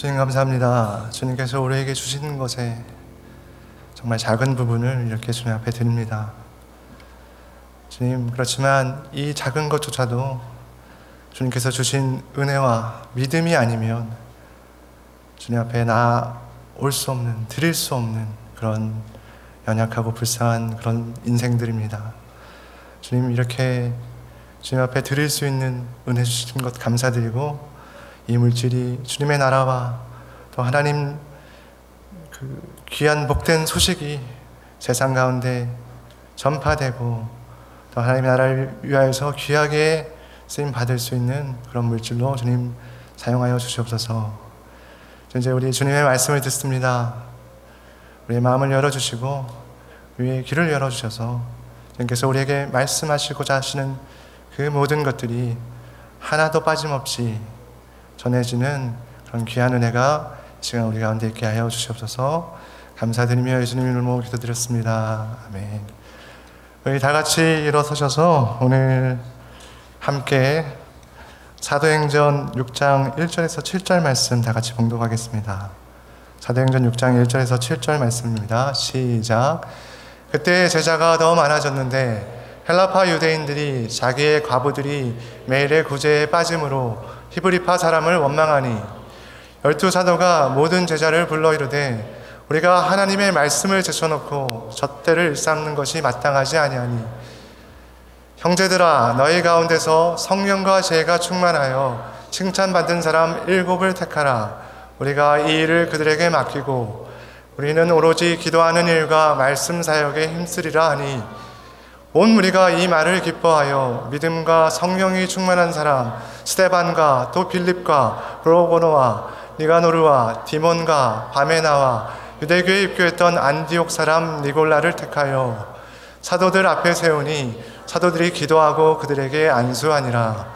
주님 감사합니다. 주님께서 우리에게 주시는 것에 정말 작은 부분을 이렇게 주님 앞에 드립니다. 주님, 그렇지만 이 작은 것조차도 주님께서 주신 은혜와 믿음이 아니면 주님 앞에 나올 수 없는, 드릴 수 없는 그런 연약하고 불쌍한 그런 인생들입니다. 주님, 이렇게 주님 앞에 드릴 수 있는 은혜 주신 것 감사드리고, 이 물질이 주님의 나라와 또 하나님 그 귀한 복된 소식이 세상 가운데 전파되고 또 하나님의 나라를 위하여서 귀하게 쓰임 받을 수 있는 그런 물질로 주님 사용하여 주시옵소서. 이제 우리 주님의 말씀을 듣습니다. 우리의 마음을 열어주시고 우리의 귀를 열어주셔서 주님께서 우리에게 말씀하시고자 하시는 그 모든 것들이 하나도 빠짐없이 전해지는 그런 귀한 은혜가 지금 우리 가운데 있게 하여 주시옵소서. 감사드리며 예수님 이름으로 기도드렸습니다. 아멘. 우리 다 같이 일어서셔서 오늘 함께 사도행전 6장 1절에서 7절 말씀 다 같이 봉독하겠습니다. 사도행전 6장 1절에서 7절 말씀입니다. 시작. 그때 제자가 더 많아졌는데 헬라파 유대인들이 자기의 과부들이 매일의 구제에 빠짐으로 히브리파 사람을 원망하니 12사도가 모든 제자를 불러 이르되 우리가 하나님의 말씀을 제쳐놓고 젖대를 일삼는 것이 마땅하지 아니하니 형제들아 너희 가운데서 성령과 지혜가 충만하여 칭찬받은 사람 7을 택하라. 우리가 이 일을 그들에게 맡기고 우리는 오로지 기도하는 일과 말씀 사역에 힘쓰리라 하니 온 무리가 이 말을 기뻐하여 믿음과 성령이 충만한 사람 스데반과 또 빌립과 프로고노와 니가노르와 디몬과 바메나와 유대교에 입교했던 안디옥 사람 니골라를 택하여 사도들 앞에 세우니 사도들이 기도하고 그들에게 안수하니라.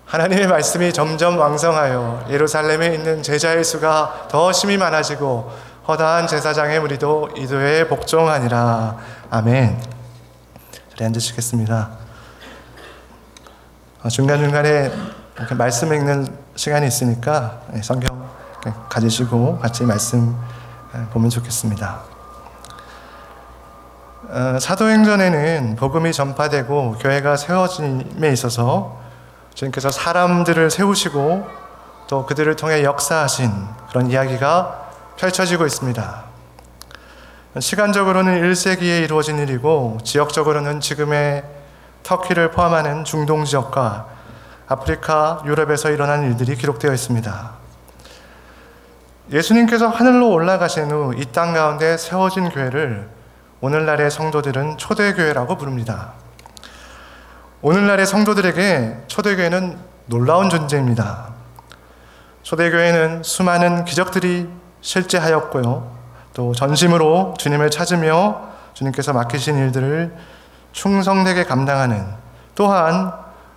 하나님의 말씀이 점점 왕성하여 예루살렘에 있는 제자의 수가 더 심히 많아지고 허다한 제사장의 무리도 이도에 복종하니라. 아멘. 자리에 앉으시겠습니다. 중간중간에 이렇게 말씀 읽는 시간이 있으니까 성경 가지시고 같이 말씀 보면 좋겠습니다. 사도행전에는 복음이 전파되고 교회가 세워짐에 있어서 주님께서 사람들을 세우시고 또 그들을 통해 역사하신 그런 이야기가 펼쳐지고 있습니다. 시간적으로는 1세기에 이루어진 일이고 지역적으로는 지금의 터키를 포함하는 중동 지역과 아프리카, 유럽에서 일어난 일들이 기록되어 있습니다. 예수님께서 하늘로 올라가신 후 이 땅 가운데 세워진 교회를 오늘날의 성도들은 초대교회라고 부릅니다. 오늘날의 성도들에게 초대교회는 놀라운 존재입니다. 초대교회는 수많은 기적들이 실제하였고요. 또 전심으로 주님을 찾으며 주님께서 맡기신 일들을 충성되게 감당하는, 또한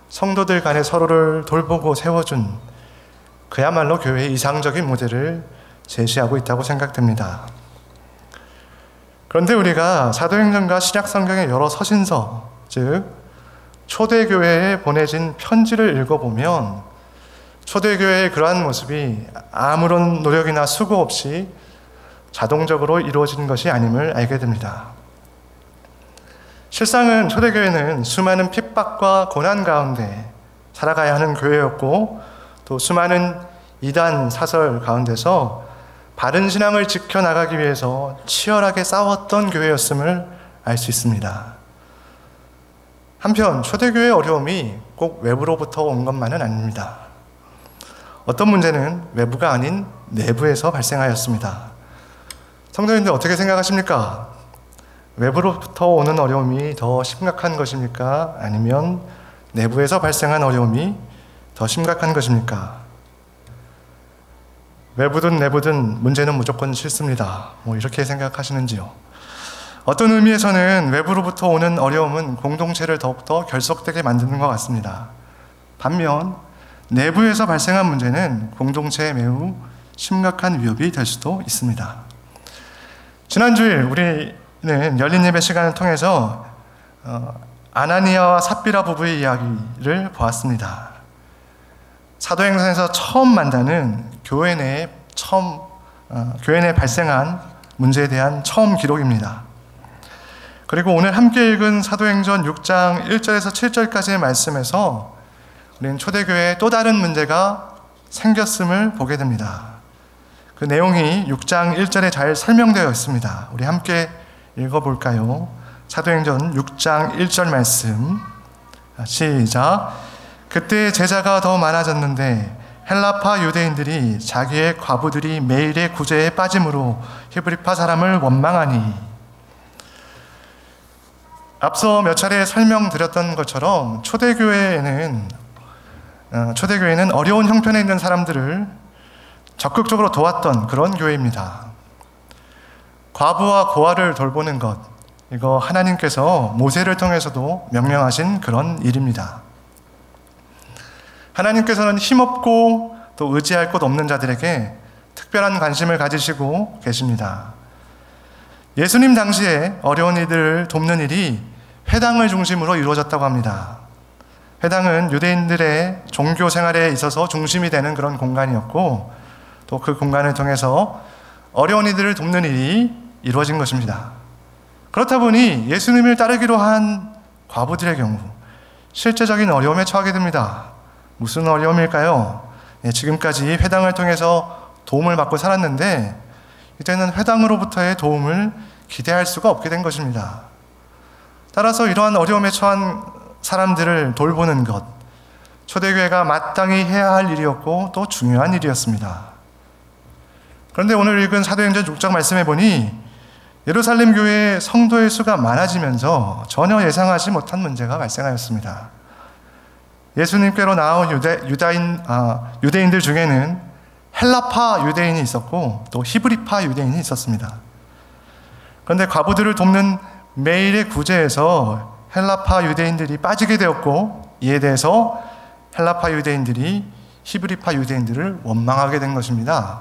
성도들 간에 서로를 돌보고 세워준 그야말로 교회의 이상적인 모델을 제시하고 있다고 생각됩니다. 그런데 우리가 사도행전과 신약성경의 여러 서신서, 즉 초대교회에 보내진 편지를 읽어보면 초대교회의 그러한 모습이 아무런 노력이나 수고 없이 자동적으로 이루어지는 것이 아님을 알게 됩니다. 실상은 초대교회는 수많은 핍박과 고난 가운데 살아가야 하는 교회였고 또 수많은 이단 사설 가운데서 바른 신앙을 지켜나가기 위해서 치열하게 싸웠던 교회였음을 알 수 있습니다. 한편 초대교회의 어려움이 꼭 외부로부터 온 것만은 아닙니다. 어떤 문제는 외부가 아닌 내부에서 발생하였습니다. 성도님들 어떻게 생각하십니까? 외부로부터 오는 어려움이 더 심각한 것입니까? 아니면 내부에서 발생한 어려움이 더 심각한 것입니까? 외부든 내부든 문제는 무조건 싫습니다. 이렇게 생각하시는지요? 어떤 의미에서는 외부로부터 오는 어려움은 공동체를 더욱더 결속되게 만드는 것 같습니다. 반면 내부에서 발생한 문제는 공동체에 매우 심각한 위협이 될 수도 있습니다. 지난주일 우리는 열린 예배 시간을 통해서 아나니아와 삽비라 부부의 이야기를 보았습니다. 사도행전에서 처음 만나는 교회 내에 발생한 문제에 대한 처음 기록입니다. 그리고 오늘 함께 읽은 사도행전 6장 1절에서 7절까지의 말씀에서 우리는 초대교회에 또 다른 문제가 생겼음을 보게 됩니다. 그 내용이 6장 1절에 잘 설명되어 있습니다. 우리 함께 읽어볼까요? 사도행전 6장 1절 말씀 시작. 그때 제자가 더 많아졌는데 헬라파 유대인들이 자기의 과부들이 매일의 구제에 빠짐으로 히브리파 사람을 원망하니. 앞서 몇 차례 설명드렸던 것처럼 초대교회는 어려운 형편에 있는 사람들을 적극적으로 도왔던 그런 교회입니다. 과부와 고아를 돌보는 것, 이거 하나님께서 모세를 통해서도 명령하신 그런 일입니다. 하나님께서는 힘없고 또 의지할 곳 없는 자들에게 특별한 관심을 가지시고 계십니다. 예수님 당시에 어려운 이들을 돕는 일이 회당을 중심으로 이루어졌다고 합니다. 회당은 유대인들의 종교 생활에 있어서 중심이 되는 그런 공간이었고, 또 그 공간을 통해서 어려운 이들을 돕는 일이 이루어진 것입니다. 그렇다 보니 예수님을 따르기로 한 과부들의 경우 실제적인 어려움에 처하게 됩니다. 무슨 어려움일까요? 지금까지 회당을 통해서 도움을 받고 살았는데 이제는 회당으로부터의 도움을 기대할 수가 없게 된 것입니다. 따라서 이러한 어려움에 처한 사람들을 돌보는 것, 초대교회가 마땅히 해야 할 일이었고 또 중요한 일이었습니다. 그런데 오늘 읽은 사도행전 6장 말씀해 보니 예루살렘 교회의 성도의 수가 많아지면서 전혀 예상하지 못한 문제가 발생하였습니다. 예수님께로 나온 유대인들 중에는 헬라파 유대인이 있었고 또 히브리파 유대인이 있었습니다. 그런데 과부들을 돕는 매일의 구제에서 헬라파 유대인들이 빠지게 되었고, 이에 대해서 헬라파 유대인들이 히브리파 유대인들을 원망하게 된 것입니다.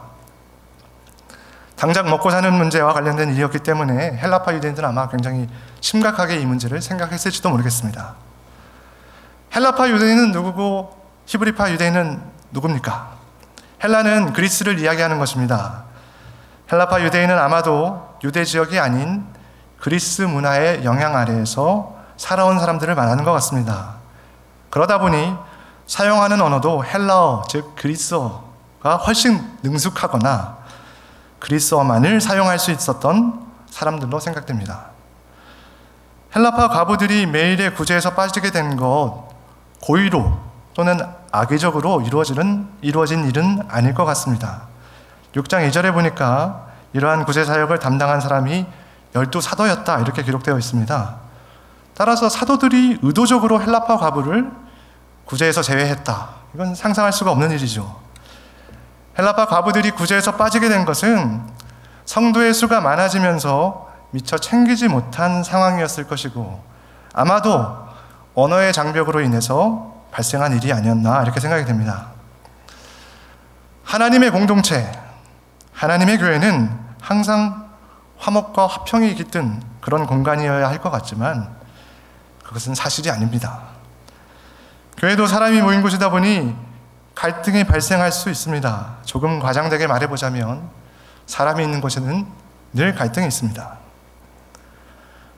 당장 먹고 사는 문제와 관련된 일이었기 때문에 헬라파 유대인들은 아마 굉장히 심각하게 이 문제를 생각했을지도 모르겠습니다. 헬라파 유대인은 누구고 히브리파 유대인은 누굽니까? 헬라는 그리스를 이야기하는 것입니다. 헬라파 유대인은 아마도 유대 지역이 아닌 그리스 문화의 영향 아래에서 살아온 사람들을 말하는 것 같습니다. 그러다 보니 사용하는 언어도 헬라어, 즉 그리스어가 훨씬 능숙하거나 그리스어만을 사용할 수 있었던 사람들로 생각됩니다. 헬라파 과부들이 매일의 구제에서 빠지게 된 것, 고의로 또는 악의적으로 이루어진 일은 아닐 것 같습니다. 6장 2절에 보니까 이러한 구제 사역을 담당한 사람이 12사도였다 이렇게 기록되어 있습니다. 따라서 사도들이 의도적으로 헬라파 과부를 구제에서 제외했다. 이건 상상할 수가 없는 일이죠. 헬라파 과부들이 구제에서 빠지게 된 것은 성도의 수가 많아지면서 미처 챙기지 못한 상황이었을 것이고, 아마도 언어의 장벽으로 인해서 발생한 일이 아니었나 이렇게 생각이 됩니다. 하나님의 공동체, 하나님의 교회는 항상 화목과 화평이 깃든 그런 공간이어야 할 것 같지만 그것은 사실이 아닙니다. 교회도 사람이 모인 곳이다 보니 갈등이 발생할 수 있습니다. 조금 과장되게 말해보자면 사람이 있는 곳에는 늘 갈등이 있습니다.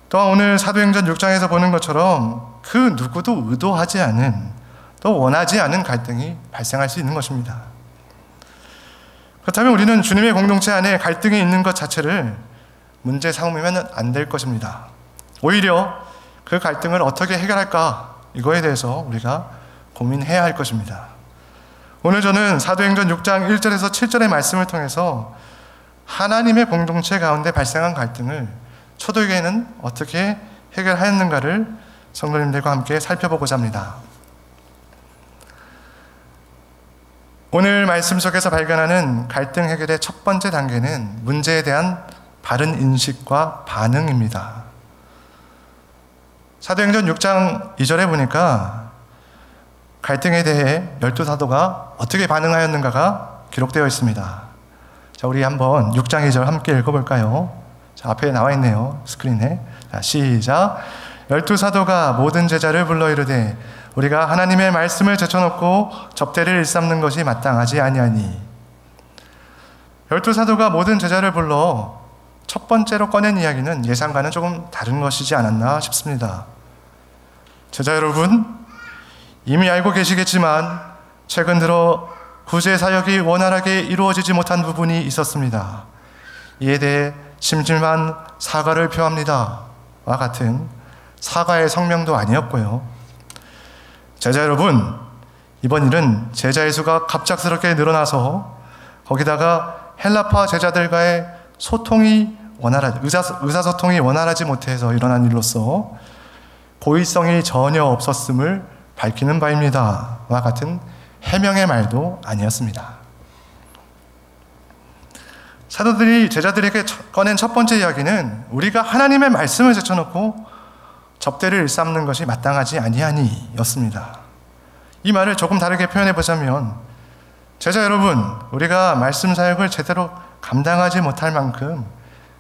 또한 오늘 사도행전 6장에서 보는 것처럼 그 누구도 의도하지 않은, 또 원하지 않은 갈등이 발생할 수 있는 것입니다. 그렇다면 우리는 주님의 공동체 안에 갈등이 있는 것 자체를 문제 삼으면 안 될 것입니다. 오히려 그 갈등을 어떻게 해결할까, 이거에 대해서 우리가 고민해야 할 것입니다. 오늘 저는 사도행전 6장 1절에서 7절의 말씀을 통해서 하나님의 공동체 가운데 발생한 갈등을 초대교회는 어떻게 해결하였는가를 성도님들과 함께 살펴보고자 합니다. 오늘 말씀 속에서 발견하는 갈등 해결의 첫 번째 단계는 문제에 대한 바른 인식과 반응입니다. 사도행전 6장 2절에 보니까 갈등에 대해 12사도가 어떻게 반응하였는가가 기록되어 있습니다. 자, 우리 한번 6장 2절 함께 읽어볼까요? 자, 앞에 나와 있네요. 스크린에. 자, 시작. 12사도가 모든 제자를 불러 이르되 우리가 하나님의 말씀을 제쳐놓고 접대를 일삼는 것이 마땅하지 아니하니. 12사도가 모든 제자를 불러 첫 번째로 꺼낸 이야기는 예상과는 조금 다른 것이지 않았나 싶습니다. 제자 여러분, 이미 알고 계시겠지만 최근 들어 구제 사역이 원활하게 이루어지지 못한 부분이 있었습니다. 이에 대해 심심한 사과를 표합니다. 와 같은 사과의 성명도 아니었고요. 제자 여러분, 이번 일은 제자의 수가 갑작스럽게 늘어나서 거기다가 헬라파 제자들과의 의사소통이 원활하지 못해서 일어난 일로서 고의성이 전혀 없었음을 밝히는 바입니다. 와 같은 해명의 말도 아니었습니다. 사도들이 제자들에게 꺼낸 첫 번째 이야기는 우리가 하나님의 말씀을 제쳐놓고 접대를 일삼는 것이 마땅하지 아니하니 였습니다. 이 말을 조금 다르게 표현해 보자면, 제자 여러분, 우리가 말씀 사역을 제대로 감당하지 못할 만큼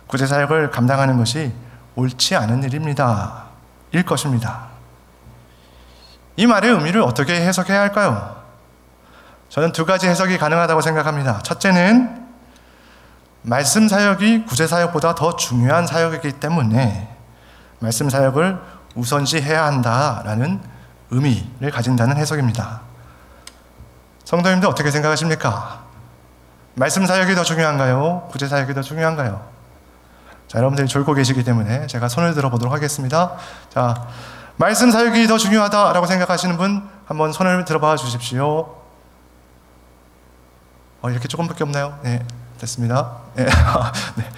구제 사역을 감당하는 것이 옳지 않은 일입니다. 일 것입니다. 이 말의 의미를 어떻게 해석해야 할까요? 저는 두 가지 해석이 가능하다고 생각합니다. 첫째는 말씀 사역이 구제 사역보다 더 중요한 사역이기 때문에 말씀 사역을 우선시해야 한다라는 의미를 가진다는 해석입니다. 성도님들 어떻게 생각하십니까? 말씀 사역이 더 중요한가요? 구제 사역이 더 중요한가요? 자, 여러분들이 졸고 계시기 때문에 제가 손을 들어보도록 하겠습니다. 자, 말씀 사역이 더 중요하다라고 생각하시는 분 한번 손을 들어봐 주십시오. 이렇게 조금밖에 없나요? 네, 됐습니다. 네. 네.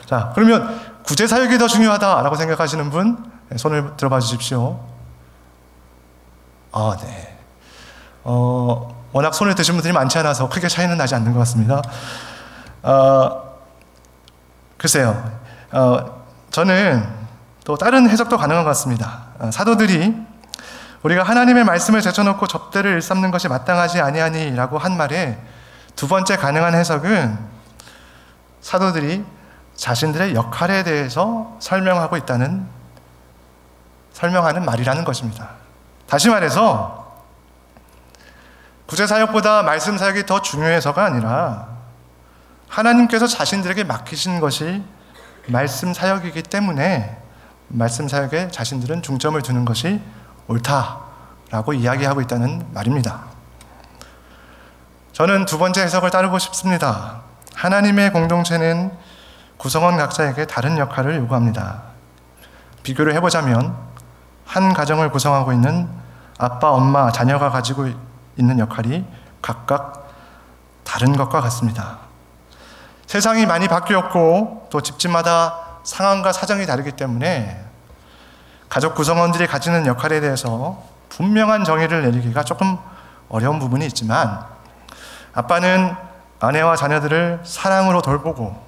자, 그러면 구제 사역이 더 중요하다라고 생각하시는 분 손을 들어봐 주십시오. 네. 워낙 손을 드신 분들이 많지 않아서 크게 차이는 나지 않는 것 같습니다. 글쎄요. 저는 또 다른 해석도 가능한 것 같습니다. 사도들이 우리가 하나님의 말씀을 제쳐놓고 접대를 일삼는 것이 마땅하지 아니하니 라고 한 말에 두 번째 가능한 해석은 사도들이 자신들의 역할에 대해서 설명하는 말이라는 것입니다. 다시 말해서 구제 사역보다 말씀 사역이 더 중요해서가 아니라 하나님께서 자신들에게 맡기신 것이 말씀 사역이기 때문에 말씀 사역에 자신들은 중점을 두는 것이 옳다라고 이야기하고 있다는 말입니다. 저는 두 번째 해석을 따르고 싶습니다. 하나님의 공동체는 구성원 각자에게 다른 역할을 요구합니다. 비교를 해보자면 한 가정을 구성하고 있는 아빠, 엄마, 자녀가 가지고 있는 역할이 각각 다른 것과 같습니다. 세상이 많이 바뀌었고 또 집집마다 상황과 사정이 다르기 때문에 가족 구성원들이 가지는 역할에 대해서 분명한 정의를 내리기가 조금 어려운 부분이 있지만, 아빠는 아내와 자녀들을 사랑으로 돌보고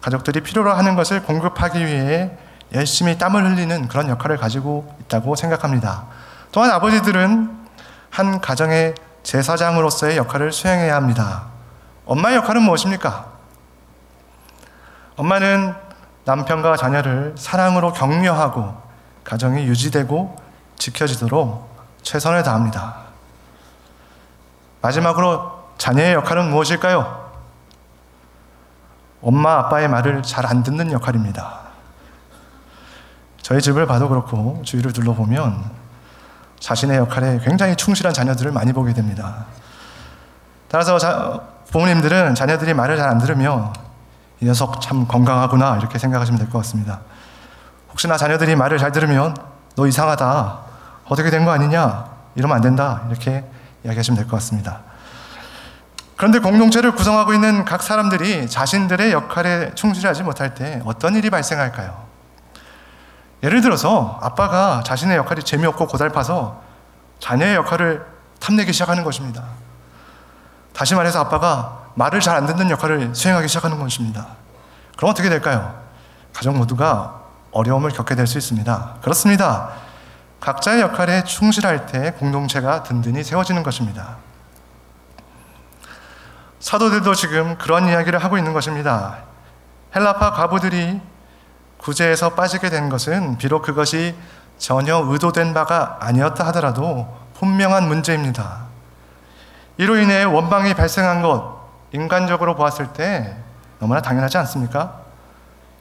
가족들이 필요로 하는 것을 공급하기 위해 열심히 땀을 흘리는 그런 역할을 가지고 있다고 생각합니다. 또한 아버지들은 한 가정의 제사장으로서의 역할을 수행해야 합니다. 엄마의 역할은 무엇입니까? 엄마는 남편과 자녀를 사랑으로 격려하고 가정이 유지되고 지켜지도록 최선을 다합니다. 마지막으로 자녀의 역할은 무엇일까요? 엄마, 아빠의 말을 잘 안 듣는 역할입니다. 저희 집을 봐도 그렇고 주위를 둘러보면 자신의 역할에 굉장히 충실한 자녀들을 많이 보게 됩니다. 따라서 부모님들은 자녀들이 말을 잘 안 들으며 이 녀석 참 건강하구나 이렇게 생각하시면 될 것 같습니다. 혹시나 자녀들이 말을 잘 들으면 너 이상하다, 어떻게 된 거 아니냐, 이러면 안 된다 이렇게 이야기하시면 될 것 같습니다. 그런데 공동체를 구성하고 있는 각 사람들이 자신들의 역할에 충실하지 못할 때 어떤 일이 발생할까요? 예를 들어서 아빠가 자신의 역할이 재미없고 고달파서 자녀의 역할을 탐내기 시작하는 것입니다. 다시 말해서 아빠가 말을 잘 안 듣는 역할을 수행하기 시작하는 것입니다. 그럼 어떻게 될까요? 가족 모두가 어려움을 겪게 될 수 있습니다. 그렇습니다. 각자의 역할에 충실할 때 공동체가 든든히 세워지는 것입니다. 사도들도 지금 그런 이야기를 하고 있는 것입니다. 헬라파 과부들이 구제에서 빠지게 된 것은 비록 그것이 전혀 의도된 바가 아니었다 하더라도 분명한 문제입니다. 이로 인해 원방이 발생한 것, 인간적으로 보았을 때 너무나 당연하지 않습니까?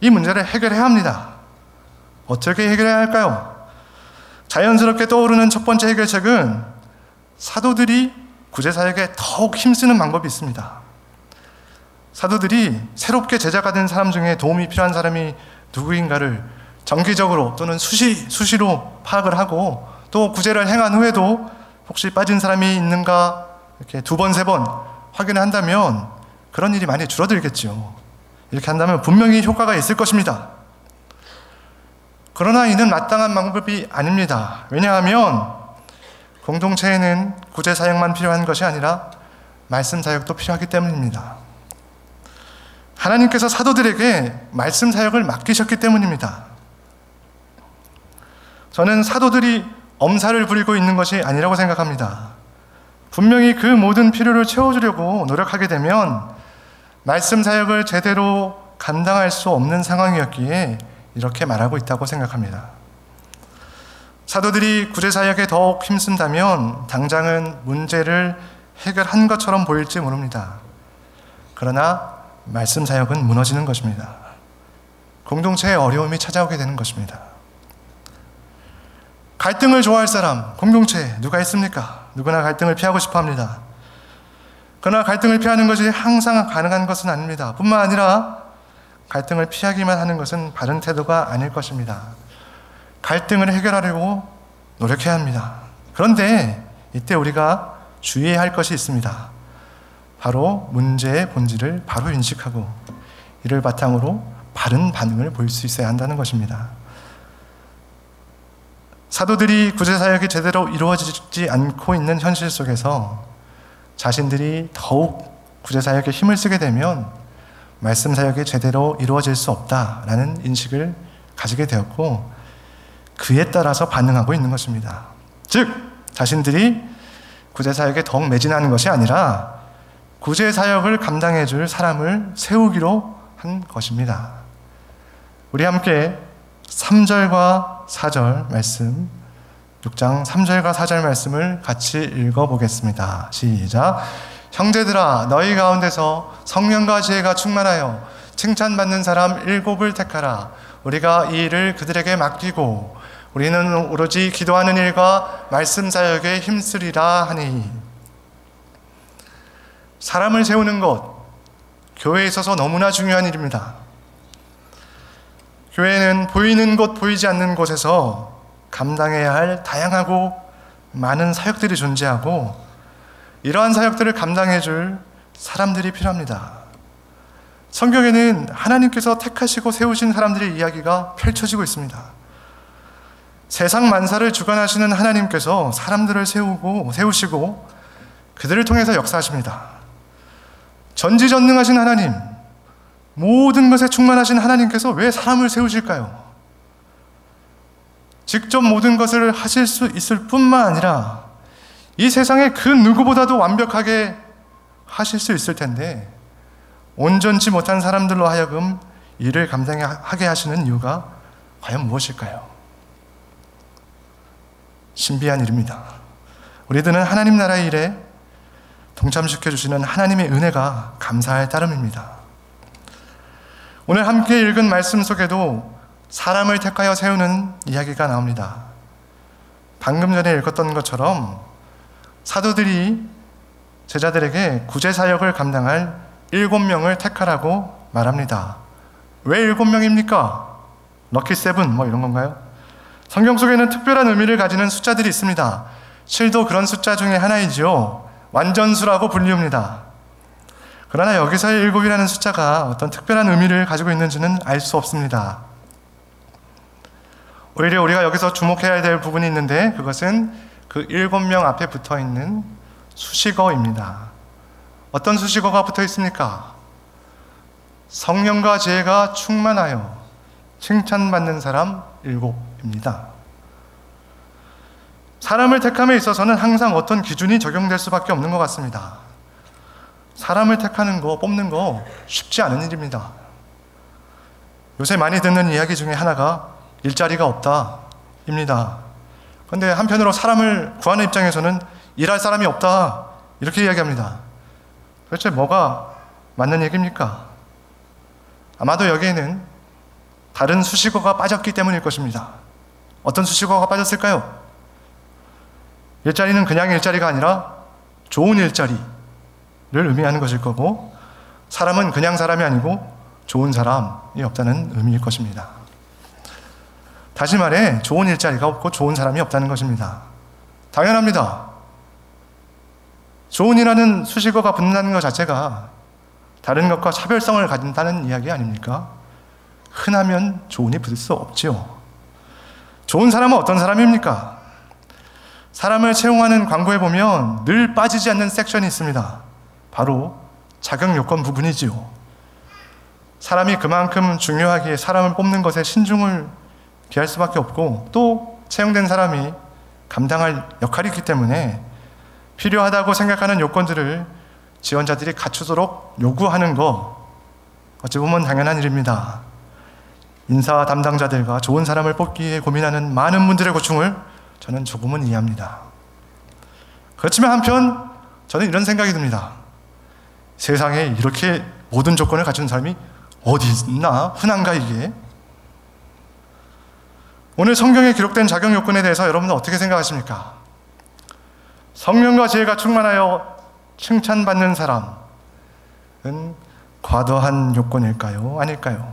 이 문제를 해결해야 합니다. 어떻게 해결해야 할까요? 자연스럽게 떠오르는 첫 번째 해결책은 사도들이 구제사역에 더욱 힘쓰는 방법이 있습니다. 사도들이 새롭게 제자가 된 사람 중에 도움이 필요한 사람이 누구인가를 정기적으로 또는 수시로 파악을 하고, 또 구제를 행한 후에도 혹시 빠진 사람이 있는가 이렇게 2번, 3번 확인을 한다면 그런 일이 많이 줄어들겠죠. 이렇게 한다면 분명히 효과가 있을 것입니다. 그러나 이는 마땅한 방법이 아닙니다. 왜냐하면 공동체에는 구제 사역만 필요한 것이 아니라 말씀 사역도 필요하기 때문입니다. 하나님께서 사도들에게 말씀 사역을 맡기셨기 때문입니다. 저는 사도들이 엄살을 부리고 있는 것이 아니라고 생각합니다. 분명히 그 모든 필요를 채워주려고 노력하게 되면 말씀 사역을 제대로 감당할 수 없는 상황이었기에 이렇게 말하고 있다고 생각합니다. 사도들이 구제 사역에 더욱 힘쓴다면 당장은 문제를 해결한 것처럼 보일지 모릅니다. 그러나 말씀 사역은 무너지는 것입니다. 공동체에 어려움이 찾아오게 되는 것입니다. 갈등을 좋아할 사람, 공동체에 누가 있습니까? 누구나 갈등을 피하고 싶어 합니다. 그러나 갈등을 피하는 것이 항상 가능한 것은 아닙니다. 뿐만 아니라 갈등을 피하기만 하는 것은 바른 태도가 아닐 것입니다. 갈등을 해결하려고 노력해야 합니다. 그런데 이때 우리가 주의해야 할 것이 있습니다. 바로 문제의 본질을 바로 인식하고 이를 바탕으로 바른 반응을 보일 수 있어야 한다는 것입니다. 사도들이 구제사역이 제대로 이루어지지 않고 있는 현실 속에서 자신들이 더욱 구제사역에 힘을 쓰게 되면 말씀 사역이 제대로 이루어질 수 없다라는 인식을 가지게 되었고, 그에 따라서 반응하고 있는 것입니다. 즉, 자신들이 구제사역에 더욱 매진하는 것이 아니라 구제사역을 감당해 줄 사람을 세우기로 한 것입니다. 우리 함께 3절과 4절 말씀, 6장 3절과 4절 말씀을 같이 읽어보겠습니다. 시작. 형제들아, 너희 가운데서 성령과 지혜가 충만하여 칭찬받는 사람 7을 택하라. 우리가 이 일을 그들에게 맡기고 우리는 오로지 기도하는 일과 말씀 사역에 힘쓰리라 하니. 사람을 세우는 것, 교회에 있어서 너무나 중요한 일입니다. 교회는 보이는 곳, 보이지 않는 곳에서 감당해야 할 다양하고 많은 사역들이 존재하고, 이러한 사역들을 감당해 줄 사람들이 필요합니다. 성경에는 하나님께서 택하시고 세우신 사람들의 이야기가 펼쳐지고 있습니다. 세상 만사를 주관하시는 하나님께서 사람들을 세우시고 그들을 통해서 역사하십니다. 전지전능하신 하나님, 모든 것에 충만하신 하나님께서 왜 사람을 세우실까요? 직접 모든 것을 하실 수 있을 뿐만 아니라 이 세상에 그 누구보다도 완벽하게 하실 수 있을 텐데 온전치 못한 사람들로 하여금 일을 감당하게 하시는 이유가 과연 무엇일까요? 신비한 일입니다. 우리들은 하나님 나라의 일에 동참시켜주시는 하나님의 은혜가 감사할 따름입니다. 오늘 함께 읽은 말씀 속에도 사람을 택하여 세우는 이야기가 나옵니다. 방금 전에 읽었던 것처럼 사도들이 제자들에게 구제사역을 감당할 7명을 택하라고 말합니다. 왜 7명입니까? 럭키 세븐 이런 건가요? 성경 속에는 특별한 의미를 가지는 숫자들이 있습니다. 7도 그런 숫자 중에 하나이지요. 완전수라고 불리웁니다. 그러나 여기서의 7이라는 숫자가 어떤 특별한 의미를 가지고 있는지는 알 수 없습니다. 오히려 우리가 여기서 주목해야 될 부분이 있는데, 그것은 그 7명 앞에 붙어있는 수식어입니다. 어떤 수식어가 붙어 있습니까? 성령과 지혜가 충만하여 칭찬받는 사람 7입니다. 사람을 택함에 있어서는 항상 어떤 기준이 적용될 수밖에 없는 것 같습니다. 사람을 택하는 거, 뽑는 거 쉽지 않은 일입니다. 요새 많이 듣는 이야기 중에 하나가 일자리가 없다, 입니다. 그런데 한편으로 사람을 구하는 입장에서는 일할 사람이 없다, 이렇게 이야기합니다. 도대체 뭐가 맞는 얘기입니까? 아마도 여기에는 다른 수식어가 빠졌기 때문일 것입니다. 어떤 수식어가 빠졌을까요? 일자리는 그냥 일자리가 아니라 좋은 일자리를 의미하는 것일 거고, 사람은 그냥 사람이 아니고 좋은 사람이 없다는 의미일 것입니다. 다시 말해 좋은 일자리가 없고 좋은 사람이 없다는 것입니다. 당연합니다. 좋은이라는 수식어가 붙는다는 것 자체가 다른 것과 차별성을 가진다는 이야기 아닙니까? 흔하면 좋은이 붙을 수 없지요. 좋은 사람은 어떤 사람입니까? 사람을 채용하는 광고에 보면 늘 빠지지 않는 섹션이 있습니다. 바로 자격 요건 부분이지요. 사람이 그만큼 중요하기에 사람을 뽑는 것에 신중을 기할 수밖에 없고, 또 채용된 사람이 감당할 역할이 있기 때문에 필요하다고 생각하는 요건들을 지원자들이 갖추도록 요구하는 거, 어찌 보면 당연한 일입니다. 인사 담당자들과 좋은 사람을 뽑기 위해 고민하는 많은 분들의 고충을 저는 조금은 이해합니다. 그렇지만 한편 저는 이런 생각이 듭니다. 세상에 이렇게 모든 조건을 갖춘 사람이 어디 있나? 흔한가 이게? 오늘 성경에 기록된 자격 요건에 대해서 여러분은 어떻게 생각하십니까? 성령과 지혜가 충만하여 칭찬받는 사람은 과도한 요건일까요? 아닐까요?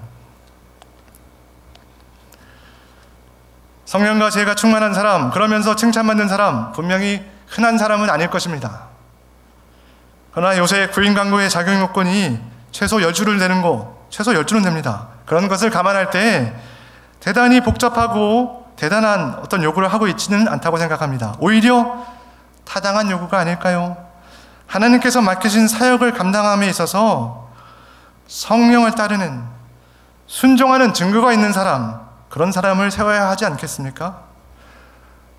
성령과 지혜가 충만한 사람, 그러면서 칭찬받는 사람, 분명히 흔한 사람은 아닐 것입니다. 그러나 요새 구인 광고의 자격 요건이 최소 10줄을 되는 거, 최소 10줄은 됩니다. 그런 것을 감안할 때 대단히 복잡하고 대단한 어떤 요구를 하고 있지는 않다고 생각합니다. 오히려 타당한 요구가 아닐까요? 하나님께서 맡기신 사역을 감당함에 있어서 성령을 따르는, 순종하는 증거가 있는 사람, 그런 사람을 세워야 하지 않겠습니까?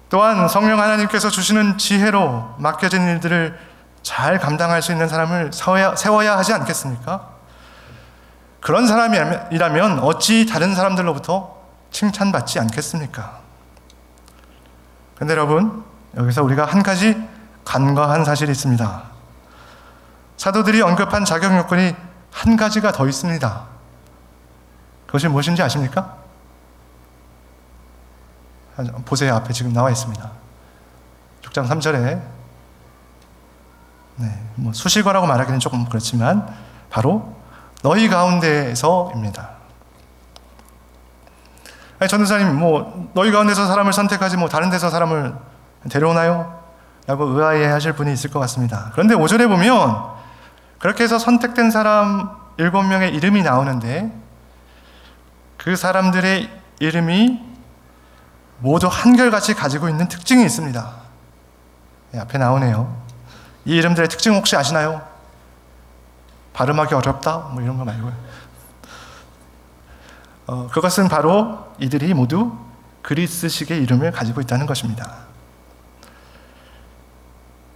또한 성령 하나님께서 주시는 지혜로 맡겨진 일들을 잘 감당할 수 있는 사람을 세워야 하지 않겠습니까? 그런 사람이라면 어찌 다른 사람들로부터 칭찬받지 않겠습니까? 그런데 여러분, 여기서 우리가 한 가지 간과한 사실이 있습니다. 사도들이 언급한 자격 요건이 한 가지가 더 있습니다. 그것이 무엇인지 아십니까? 보세요. 앞에 지금 나와 있습니다. 6장 3절에 수식어라고 말하기는 조금 그렇지만 바로 너희 가운데에서입니다. 아니, 전도사님, 너희 가운데서 사람을 선택하지 다른 데서 사람을 데려오나요? 라고 의아해 하실 분이 있을 것 같습니다. 그런데 5절에 보면 그렇게 해서 선택된 사람 7명의 이름이 나오는데, 그 사람들의 이름이 모두 한결같이 가지고 있는 특징이 있습니다. 앞에 나오네요. 이 이름들의 특징 혹시 아시나요? 발음하기 어렵다? 이런 거 말고요. 그것은 바로 이들이 모두 그리스식의 이름을 가지고 있다는 것입니다.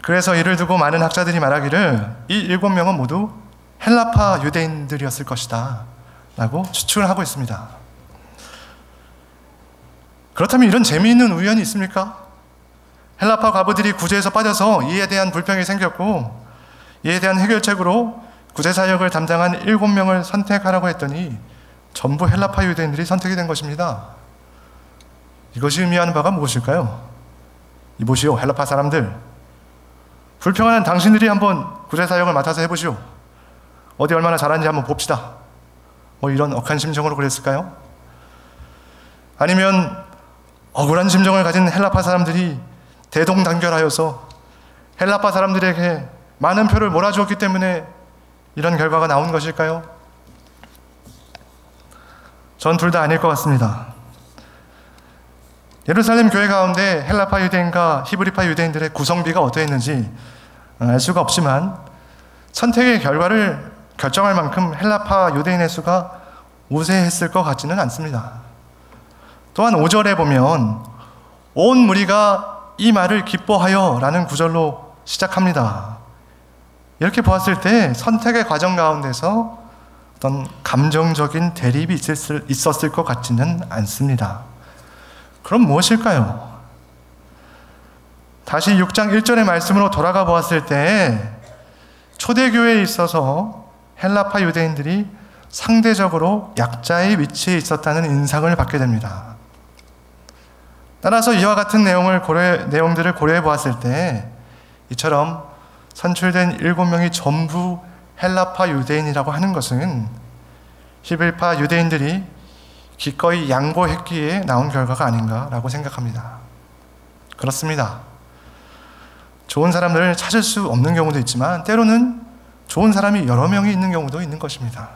그래서 이를 두고 많은 학자들이 말하기를 이 7명은 모두 헬라파 유대인들이었을 것이다 라고 추측을 하고 있습니다. 그렇다면 이런 재미있는 우연이 있습니까? 헬라파 과부들이 구제에서 빠져서 이에 대한 불평이 생겼고, 이에 대한 해결책으로 구제사역을 담당한 7명을 선택하라고 했더니 전부 헬라파 유대인들이 선택이 된 것입니다. 이것이 의미하는 바가 무엇일까요? 이보시오, 헬라파 사람들, 불평하는 당신들이 한번 구제사역을 맡아서 해보시오. 어디 얼마나 잘하는지 한번 봅시다. 이런 억한 심정으로 그랬을까요? 아니면 억울한 심정을 가진 헬라파 사람들이 대동단결하여서 헬라파 사람들에게 많은 표를 몰아주었기 때문에 이런 결과가 나온 것일까요? 전 둘 다 아닐 것 같습니다. 예루살렘 교회 가운데 헬라파 유대인과 히브리파 유대인들의 구성비가 어떠했는지 알 수가 없지만 선택의 결과를 결정할 만큼 헬라파 유대인의 수가 우세했을 것 같지는 않습니다. 또한 5절에 보면 온 무리가 이 말을 기뻐하여 라는 구절로 시작합니다. 이렇게 보았을 때 선택의 과정 가운데서 어떤 감정적인 대립이 있었을 것 같지는 않습니다. 그럼 무엇일까요? 다시 6장 1절의 말씀으로 돌아가 보았을 때 초대교회에 있어서 헬라파 유대인들이 상대적으로 약자의 위치에 있었다는 인상을 받게 됩니다. 따라서 이와 같은 내용들을 고려해 보았을 때 이처럼 선출된 7명이 전부 헬라파 유대인이라고 하는 것은 히브리파 유대인들이 기꺼이 양보했기에 나온 결과가 아닌가라고 생각합니다. 그렇습니다. 좋은 사람들을 찾을 수 없는 경우도 있지만 때로는 좋은 사람이 여러 명이 있는 경우도 있는 것입니다.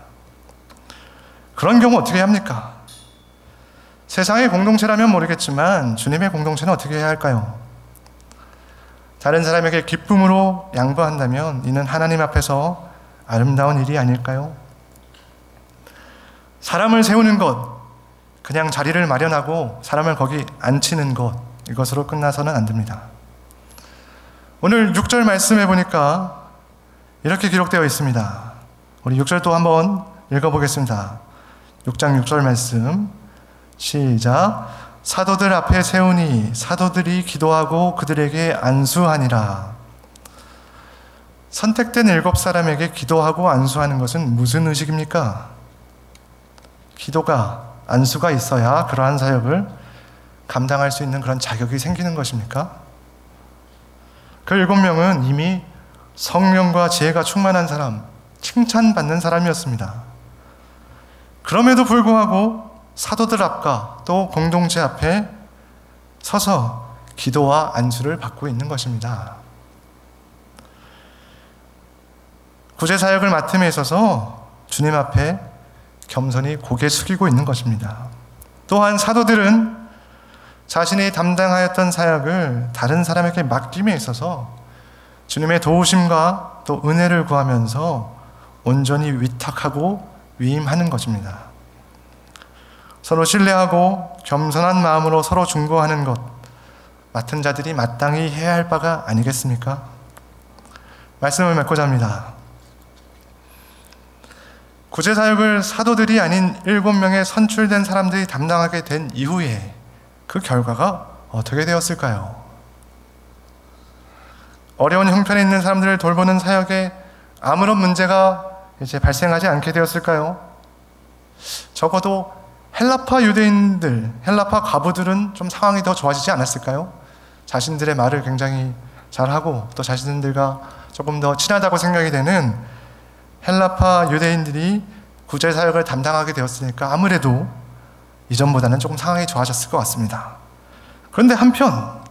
그런 경우 어떻게 합니까? 세상의 공동체라면 모르겠지만 주님의 공동체는 어떻게 해야 할까요? 다른 사람에게 기쁨으로 양보한다면 이는 하나님 앞에서 아름다운 일이 아닐까요? 사람을 세우는 것, 그냥 자리를 마련하고 사람을 거기 앉히는 것, 이것으로 끝나서는 안 됩니다. 오늘 6절 말씀해 보니까 이렇게 기록되어 있습니다. 우리 6절 또 한번 읽어보겠습니다. 6장 6절 말씀 시작. 사도들 앞에 세우니 사도들이 기도하고 그들에게 안수하니라. 선택된 7사람에게 기도하고 안수하는 것은 무슨 의식입니까? 기도가, 안수가 있어야 그러한 사역을 감당할 수 있는 그런 자격이 생기는 것입니까? 그 7명은 이미 성령과 지혜가 충만한 사람, 칭찬받는 사람이었습니다. 그럼에도 불구하고 사도들 앞과 또 공동체 앞에 서서 기도와 안수를 받고 있는 것입니다. 구제 사역을 맡음에 있어서 주님 앞에 겸손히 고개 숙이고 있는 것입니다. 또한 사도들은 자신이 담당하였던 사역을 다른 사람에게 맡김에 있어서 주님의 도우심과 또 은혜를 구하면서 온전히 위탁하고 위임하는 것입니다. 서로 신뢰하고 겸손한 마음으로 서로 중보하는 것, 맡은 자들이 마땅히 해야 할 바가 아니겠습니까? 말씀을 맺고자 합니다. 구제사역을 사도들이 아닌 7명의 선출된 사람들이 담당하게 된 이후에 그 결과가 어떻게 되었을까요? 어려운 형편에 있는 사람들을 돌보는 사역에 아무런 문제가 이제 발생하지 않게 되었을까요? 적어도 헬라파 유대인들, 헬라파 과부들은 좀 상황이 더 좋아지지 않았을까요? 자신들의 말을 굉장히 잘하고 또 자신들과 조금 더 친하다고 생각이 되는 헬라파 유대인들이 구제사역을 담당하게 되었으니까 아무래도 이전보다는 조금 상황이 좋아졌을 것 같습니다. 그런데 한편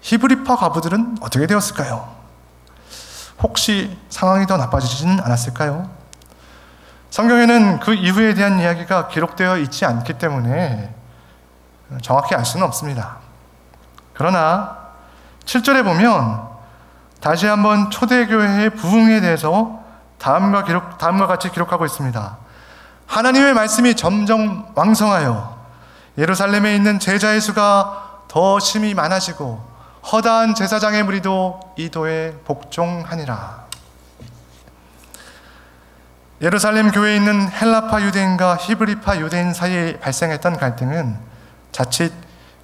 히브리파 과부들은 어떻게 되었을까요? 혹시 상황이 더 나빠지지는 않았을까요? 성경에는 그 이후에 대한 이야기가 기록되어 있지 않기 때문에 정확히 알 수는 없습니다. 그러나 7절에 보면 다시 한번 초대교회의 부흥에 대해서 다음과 같이 기록하고 있습니다. 하나님의 말씀이 점점 왕성하여 예루살렘에 있는 제자의 수가 더 심히 많아지고 허다한 제사장의 무리도 이 도에 복종하니라. 예루살렘 교회에 있는 헬라파 유대인과 히브리파 유대인 사이에 발생했던 갈등은 자칫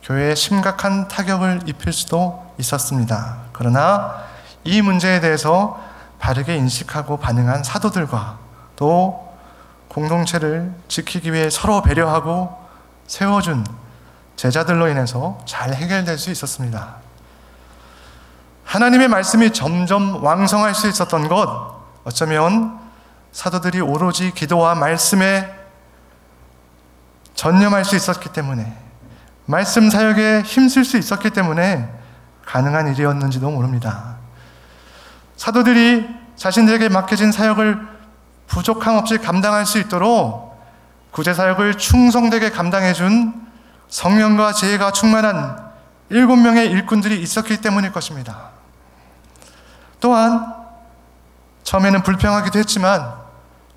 교회에 심각한 타격을 입힐 수도 있었습니다. 그러나 이 문제에 대해서 바르게 인식하고 반응한 사도들과 또 공동체를 지키기 위해 서로 배려하고 세워준 제자들로 인해서 잘 해결될 수 있었습니다. 하나님의 말씀이 점점 왕성할 수 있었던 것, 어쩌면 사도들이 오로지 기도와 말씀에 전념할 수 있었기 때문에, 말씀 사역에 힘쓸 수 있었기 때문에 가능한 일이었는지도 모릅니다. 사도들이 자신들에게 맡겨진 사역을 부족함 없이 감당할 수 있도록 구제사역을 충성되게 감당해준 성령과 지혜가 충만한 7명의 일꾼들이 있었기 때문일 것입니다. 또한 처음에는 불평하기도 했지만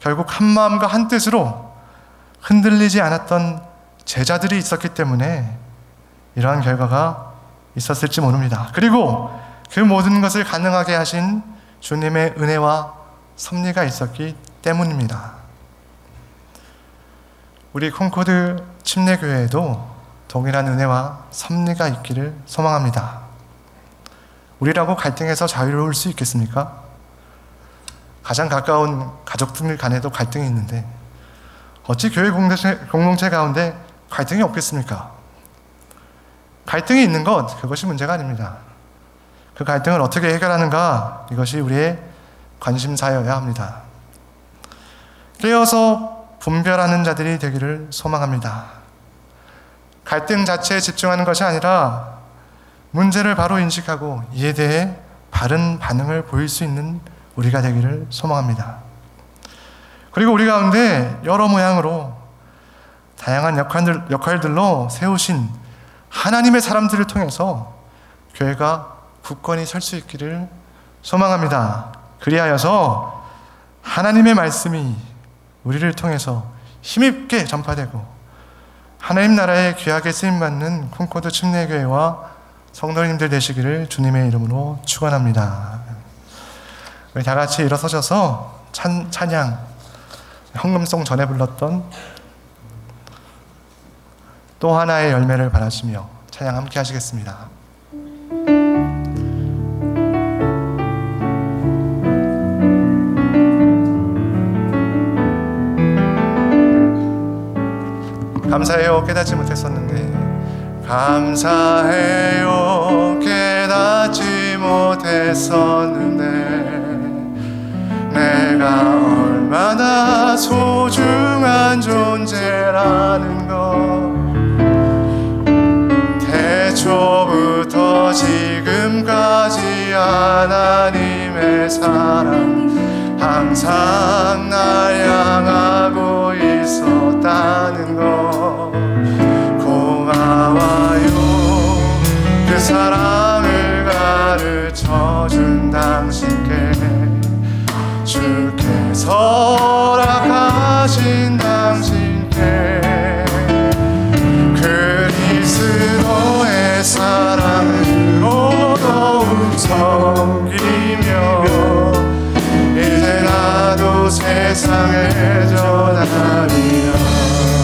결국 한 마음과 한 뜻으로 흔들리지 않았던 제자들이 있었기 때문에 이러한 결과가 있었을지 모릅니다. 그리고 그 모든 것을 가능하게 하신 주님의 은혜와 섭리가 있었기 때문입니다. 우리 콩코드 침례교회에도 동일한 은혜와 섭리가 있기를 소망합니다. 우리라고 갈등에서 자유로울 수 있겠습니까? 가장 가까운 가족들 간에도 갈등이 있는데 어찌 교회 공동체 가운데 갈등이 없겠습니까? 갈등이 있는 것, 그것이 문제가 아닙니다. 그 갈등을 어떻게 해결하는가, 이것이 우리의 관심사여야 합니다. 깨어서 분별하는 자들이 되기를 소망합니다. 갈등 자체에 집중하는 것이 아니라 문제를 바로 인식하고 이에 대해 바른 반응을 보일 수 있는 우리가 되기를 소망합니다. 그리고 우리 가운데 여러 모양으로 다양한 역할들로 세우신 하나님의 사람들을 통해서 교회가 굳건히 설 수 있기를 소망합니다. 그리하여서 하나님의 말씀이 우리를 통해서 힘있게 전파되고 하나님 나라에 귀하게 쓰임받는 콩코드 침례교회와 성도님들 되시기를 주님의 이름으로 축원합니다. 우리 다 같이 일어서셔서 찬양, 헌금송 전에 불렀던 또 하나의 열매를 바라시며 찬양 함께 하시겠습니다. 감사해요, 깨닫지 못했었는데. 감사해요, 깨닫지 못했었는데 내가 얼마나 소중한 존재라는 것. 태초부터 지금까지 하나님의 사랑 항상 날 향하고 있었다는 것. 고마워요, 그 사랑을 가르쳐준 당신께. 주께서 허락하신 당신께 그리스도의 사랑으로 더욱 섬기며 이제 나도 세상에 전하리라.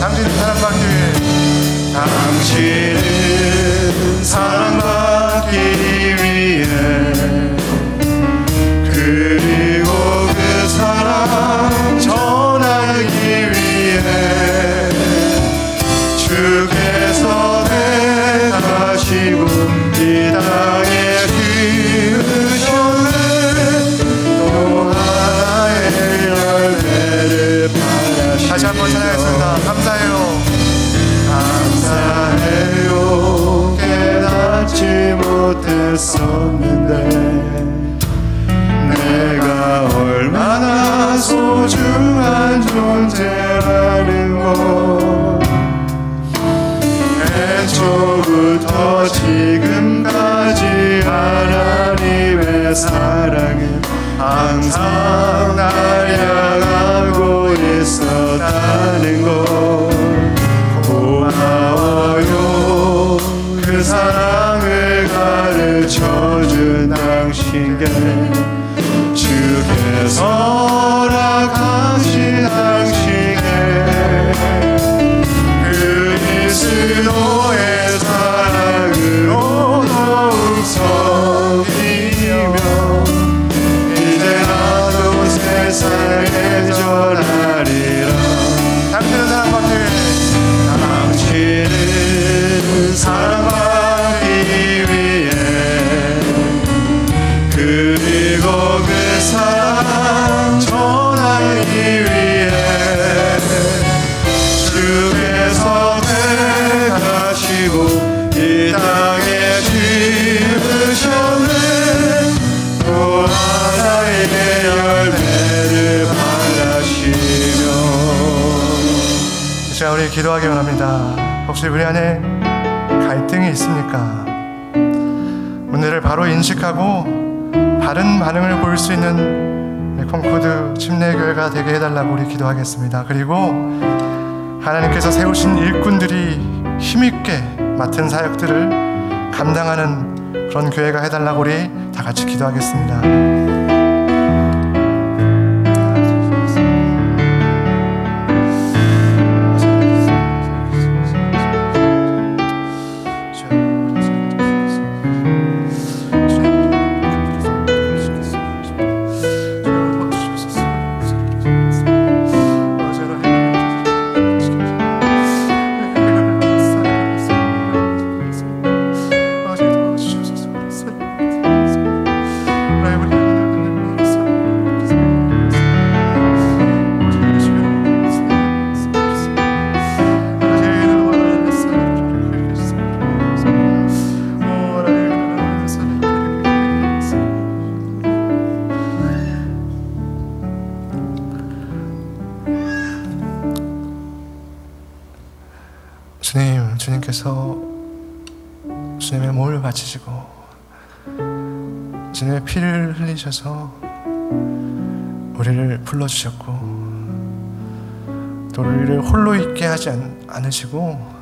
당신은 사랑받기 위해, 당신은 사랑받기 위해, 그리고 그 사랑 전하기 위해 주께서 택하시고 이 땅에 기으셨네. 또 하나의 열매를 바라시며. 다시 한번 찬양하겠습니다. 감사해요, 감사해요, 깨닫지 못했었는데 내가 얼마나 소중한 존재라는 것. 태초부터 지금까지 하나님의 사랑은 항상 날 향하고 있었다는 것. 고마워요, 그 사랑을 가르쳐준 당신께. 주께서 허락하신 당신께 그리스도의 사랑으로 더욱 섬기며 이제 나도 세상에 전하리라. 당신은 사랑받기 위해, 당신은 사랑받기 위해, 그리고 그 사랑 전하기 위해 주께서 택하시고 이 땅에 지으셨네. 또 하나의 열매를 바라시며. 자, 우리 기도하기 원합니다. 혹시 우리 안에 갈등이 있습니까? 문제를 바로 인식하고 바른 반응을 보일 수 있는 콩코드 침례교회가 되게 해달라고 우리 기도하겠습니다. 그리고 하나님께서 세우신 일꾼들이 힘있게 맡은 사역들을 감당하는 그런 교회가 해달라고 우리 다 같이 기도하겠습니다. 주님께서 주님의 몸을 바치시고 주님의 피를 흘리셔서 우리를 불러주셨고, 또 우리를 홀로 있게 하지 않으시고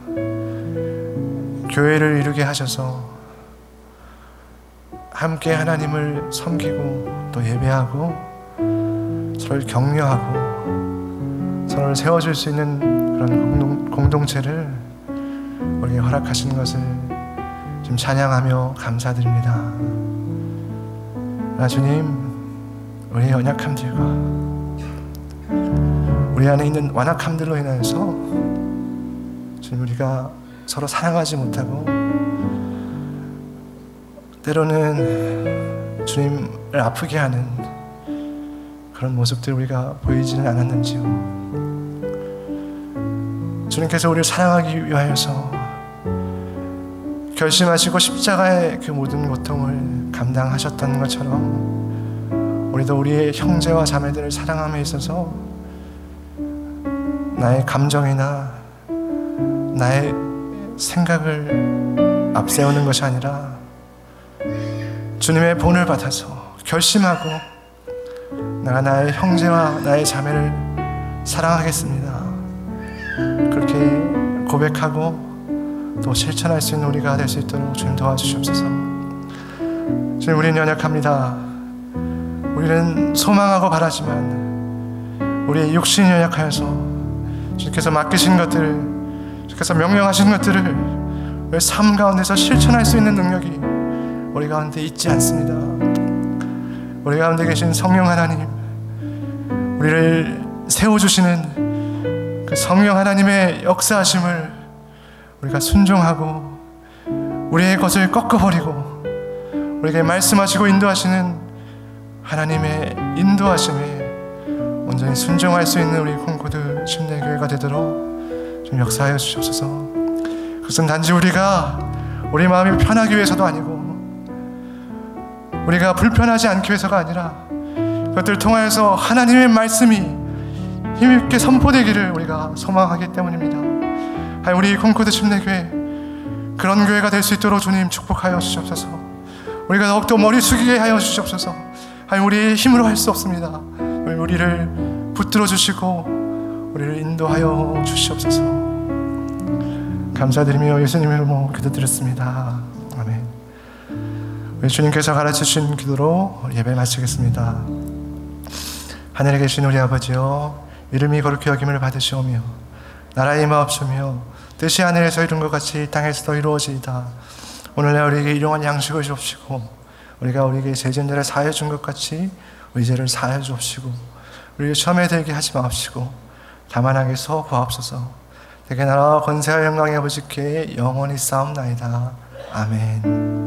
교회를 이루게 하셔서 함께 하나님을 섬기고 또 예배하고 서로를 격려하고 서로를 세워줄 수 있는 그런 공동체를 우리에게 허락하신 것을 좀 찬양하며 감사드립니다. 주님, 우리의 연약함들과 우리 안에 있는 완악함들로 인하여서 주님, 우리가 서로 사랑하지 못하고 때로는 주님을 아프게 하는 그런 모습들 우리가 보이지는 않았는지요. 주님께서 우리를 사랑하기 위하여서 결심하시고 십자가의 그 모든 고통을 감당하셨던 것처럼 우리도 우리의 형제와 자매들을 사랑함에 있어서 나의 감정이나 나의 생각을 앞세우는 것이 아니라 주님의 본을 받아서 결심하고 내가 나의 형제와 나의 자매를 사랑하겠습니다, 그렇게 고백하고 또 실천할 수 있는 우리가 될 수 있도록 주님 도와주시옵소서. 주님, 우리는 연약합니다. 우리는 소망하고 바라지만 우리의 육신이 연약하여서 주님께서 맡기신 것들을, 주님께서 명령하신 것들을 왜 삶 가운데서 실천할 수 있는 능력이 우리 가운데 있지 않습니다. 우리 가운데 계신 성령 하나님, 우리를 세워주시는 그 성령 하나님의 역사하심을 우리가 순종하고 우리의 것을 꺾어버리고 우리에게 말씀하시고 인도하시는 하나님의 인도하심에 온전히 순종할 수 있는 우리 콩코드 침례교회가 되도록 좀 역사하여 주시옵소서. 그것은 단지 우리가 우리 마음이 편하기 위해서도 아니고 우리가 불편하지 않기 위해서가 아니라 그것들을 통하여서 하나님의 말씀이 힘있게 선포되기를 우리가 소망하기 때문입니다. 우리 콩코드 침례교회 그런 교회가 될 수 있도록 주님 축복하여 주시옵소서. 우리가 더욱더 머리 숙이게 하여 주시옵소서. 우리의 힘으로 할 수 없습니다. 우리를 붙들어 주시고 우리를 인도하여 주시옵소서. 감사드리며 예수님의 이름으로 기도드렸습니다. 아멘. 우리 주님께서 가르쳐주신 기도로 예배 마치겠습니다. 하늘에 계신 우리 아버지여, 이름이 거룩히 여김을 받으시오며 나라의 임하옵시며 뜻이 하늘에서 이룬 것 같이 땅에서도 이루어지이다. 오늘날 우리에게 일용할 양식을 주옵시고 우리가 우리에게 죄진들을 사하여 준 것 같이 우리 죄를 사하여 주옵시고 우리를 시험에 들게 하지 마옵시고 다만 악에서 구하옵소서. 대개 나라와 권세와 영광의 아버지께 영원히 싸움나이다. 아멘.